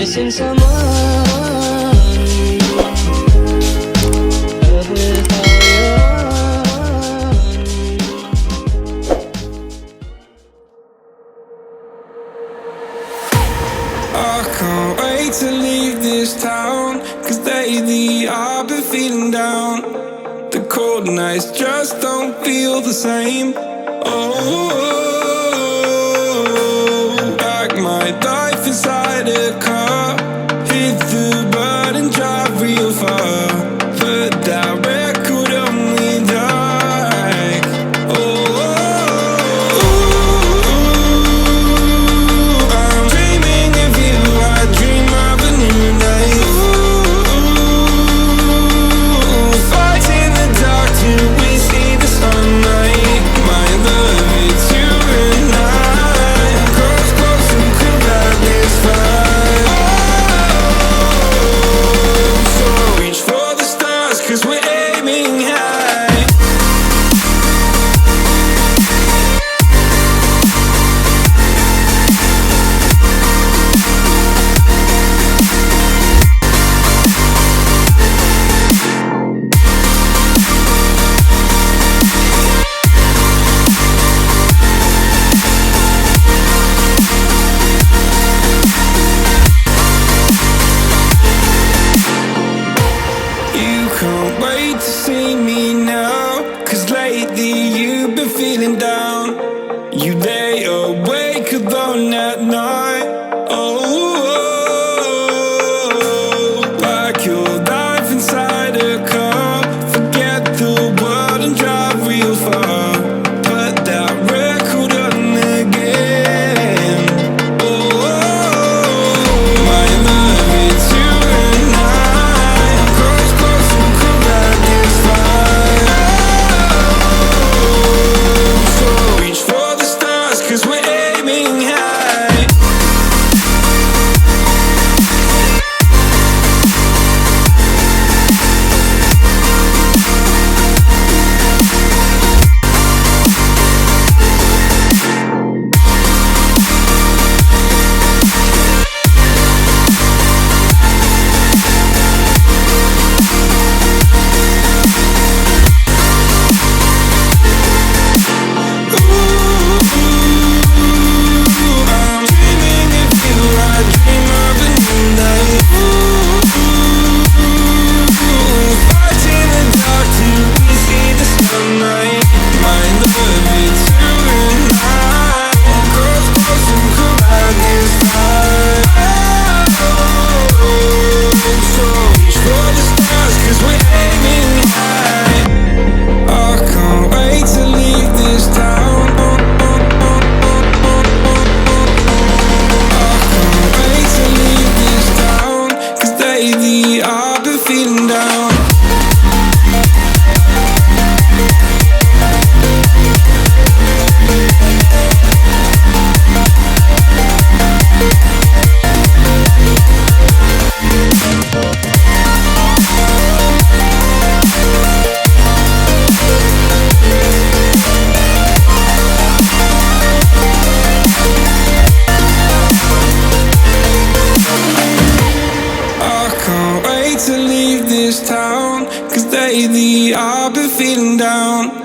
missing someone. I can't wait to leave this town, 'cause lately I've been feeling down. The cold nights just don't feel the same. Oh, like my life inside a car. Hit the button, drive real far. Put that record on me like, oh, I'm dreaming of you. I dream of a new day. Fight in the dark till we see the sunlight. My love, it's you and I. Close, close, who could light this fire? So reach for the stars, 'cause we're aiming high. You can't wait to see me now, 'cause lately you've been feeling down. You lay awake alone at night. Oh, like your life inside a car. Forget the world and drive real far. Put that record on again. Oh, my love, it's you and I. Close, close, who could light this fire? So reach for the stars, 'cause we're aiming high. I'm dreaming of you. I dream of a new night. Fight in the dark till we see the sunlight. My love, it's you and I. Close, close, who could light this fire? So reach for the stars, 'cause we're aiming high. I can't wait to leave this town. I can't wait to leave this town, 'cause lately I've been feeling down. I can't wait to leave this town, 'cause lately I've been feeling down.